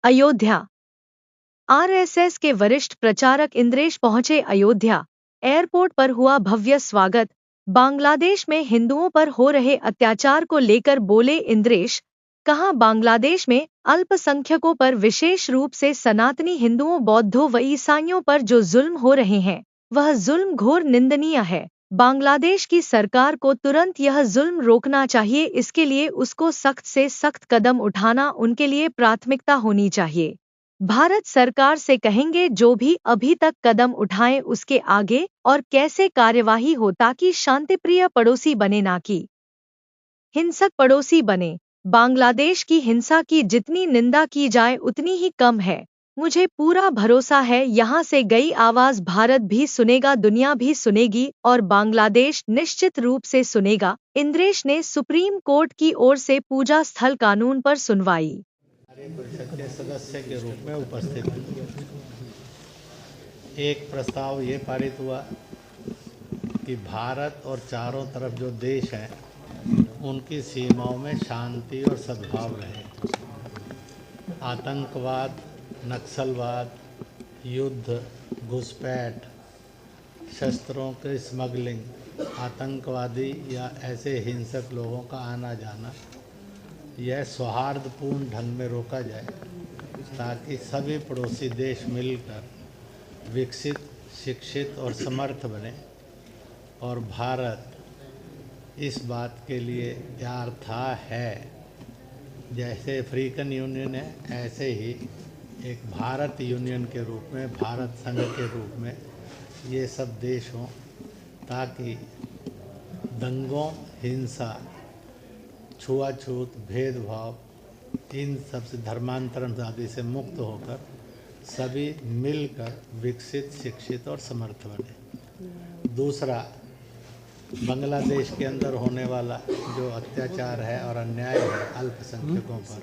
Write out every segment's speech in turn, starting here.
Ayodhya. RSS के वरिष्ठ प्रचारक इंद्रेश पहुंचे अयोध्या। एयरपोर्ट पर हुआ भव्य स्वागत। बांग्लादेश में हिंदुओं पर हो रहे अत्याचार को लेकर बोले इंद्रेश। कहा, बांग्लादेश में अल्पसंख्यकों पर विशेष रूप से सनातनी हिंदुओं, बौद्धों व ईसाइयों पर जो जुल्म हो रहे हैं वह जुल्म घोर निंदनीय है। बांग्लादेश की सरकार को तुरंत यह जुल्म रोकना चाहिए। इसके लिए उसको सख्त से सख्त कदम उठाना उनके लिए प्राथमिकता होनी चाहिए। भारत सरकार से कहेंगे जो भी अभी तक कदम उठाएं उसके आगे और कैसे कार्यवाही हो ताकि शांतिप्रिय पड़ोसी बने, ना कि हिंसक पड़ोसी बने। बांग्लादेश की हिंसा की जितनी निंदा की जाए उतनी ही कम है। मुझे पूरा भरोसा है यहाँ से गई आवाज भारत भी सुनेगा, दुनिया भी सुनेगी और बांग्लादेश निश्चित रूप से सुनेगा। इंद्रेश ने सुप्रीम कोर्ट की ओर से पूजा स्थल कानून पर सुनवाई परिषद के सदस्य के रूप में उपस्थित हुए। एक प्रस्ताव ये पारित हुआ कि भारत और चारों तरफ जो देश हैं उनकी सीमाओं में शांति और सद्भाव रहे। आतंकवाद, नक्सलवाद, युद्ध, घुसपैठ, शस्त्रों की स्मगलिंग, आतंकवादी या ऐसे हिंसक लोगों का आना जाना, यह सौहार्दपूर्ण ढंग में रोका जाए ताकि सभी पड़ोसी देश मिलकर विकसित, शिक्षित और समर्थ बने। और भारत इस बात के लिए तैयार था है। जैसे अफ्रीकन यूनियन है, ऐसे ही एक भारत यूनियन के रूप में, भारत संघ के रूप में ये सब देश हों ताकि दंगों, हिंसा, छुआछूत, भेदभाव, इन सब से, धर्मांतरण आदि से मुक्त होकर सभी मिलकर विकसित, शिक्षित और समर्थ बने। दूसरा, बांग्लादेश के अंदर होने वाला जो अत्याचार है और अन्याय है अल्पसंख्यकों पर,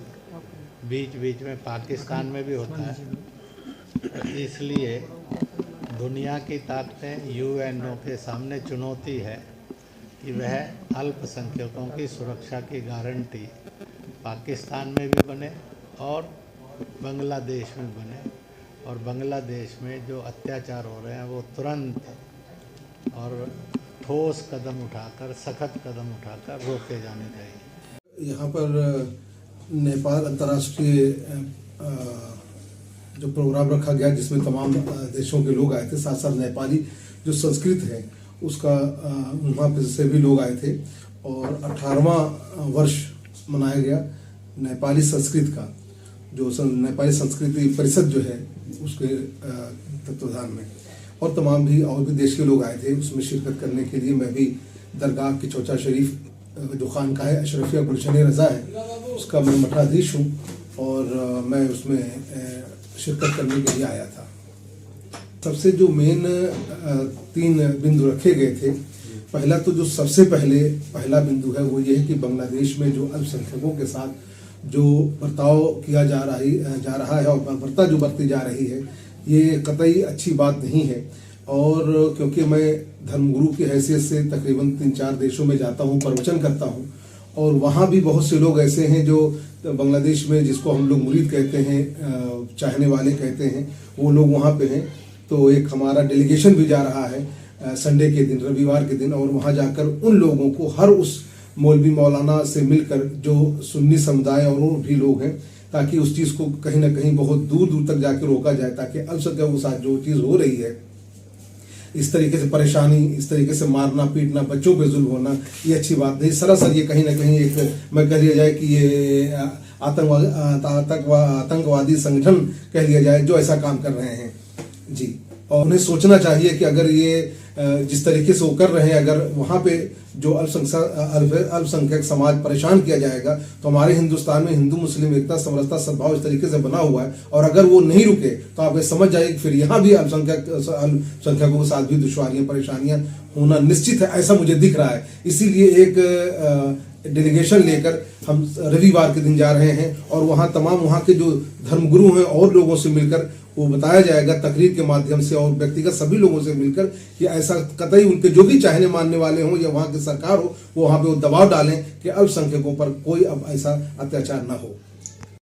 बीच बीच में पाकिस्तान में भी होता है। तो इसलिए दुनिया की ताकतें, यूएनओ के सामने चुनौती है कि वह अल्पसंख्यकों की सुरक्षा की गारंटी पाकिस्तान में भी बने और बांग्लादेश में बने। और बांग्लादेश में जो अत्याचार हो रहे हैं वो तुरंत और ठोस कदम उठाकर, सख्त कदम उठाकर रोके जाने चाहिए। यहाँ पर नेपाल अंतर्राष्ट्रीय जो प्रोग्राम रखा गया जिसमें तमाम देशों के लोग आए थे, साथ साथ नेपाली जो संस्कृत है उसका वहाँ पे से भी लोग आए थे और 18वां वर्ष मनाया गया नेपाली संस्कृत का, जो नेपाली संस्कृति परिषद जो है उसके तत्वाधान में। और तमाम भी और भी देश के लोग आए थे उसमें शिरकत करने के लिए। मैं भी दरगाह की चौचा शरीफ जो खानका है अशरफिया गुलशन रज़ा है उसका मैं मठाधीश हूँ और मैं उसमें शिरकत करने के लिए आया था। सबसे जो मेन 3 बिंदु रखे गए थे, पहला तो जो सबसे पहला बिंदु है वो ये है कि बांग्लादेश में जो अल्पसंख्यकों के साथ जो बर्ताव किया जा रहा है और बर्बरता जो बरती जा रही है, ये कतई अच्छी बात नहीं है। और क्योंकि मैं धर्मगुरु की हैसियत से तकरीबन 3-4 देशों में जाता हूँ, प्रवचन करता हूँ और वहाँ भी बहुत से लोग ऐसे हैं जो बांग्लादेश में, जिसको हम लोग मुरीद कहते हैं, चाहने वाले कहते हैं, वो लोग वहाँ पे हैं। तो एक हमारा डेलीगेशन भी जा रहा है संडे के दिन, रविवार के दिन, और वहाँ जाकर उन लोगों को, हर उस मौलवी मौलाना से मिलकर जो सुन्नी समुदाय और वो भी लोग हैं, ताकि उस चीज़ को कहीं ना कहीं बहुत दूर दूर तक जाकर रोका जाए, ताकि अल्पसंख्यकों के साथ जो चीज़ हो रही है, इस तरीके से परेशानी, इस तरीके से मारना पीटना, बच्चों पे जुल्म होना, ये अच्छी बात नहीं। सरासर ये कहीं ना कहीं एक, मैं कह लिया जाए कि ये आतंकवादी संगठन कह लिया जाए जो ऐसा काम कर रहे हैं जी। और उन्हें सोचना चाहिए कि अगर ये जिस तरीके से वो कर रहे हैं, अगर वहाँ पे जो अल्पसंख्यक समाज परेशान किया जाएगा, तो हमारे हिंदुस्तान में हिंदू मुस्लिम एकता, समरसता, सद्भाव इस तरीके से बना हुआ है, और अगर वो नहीं रुके तो आप ये समझ जाइए कि फिर यहाँ भी अल्पसंख्यकों के साथ भी दुश्वारियाँ, परेशानियाँ होना निश्चित है, ऐसा मुझे दिख रहा है। इसीलिए एक डेलीगेशन लेकर हम रविवार के दिन जा रहे हैं और वहाँ तमाम वहाँ के जो धर्मगुरु हैं और लोगों से मिलकर वो बताया जाएगा तकरीर के माध्यम से और व्यक्तिगत सभी लोगों से मिलकर कि ऐसा कतई उनके जो भी चाहने मानने वाले हों या वहाँ की सरकार हो, वो वहाँ पे वो दबाव डालें कि अल्पसंख्यकों पर कोई अब ऐसा अत्याचार न हो।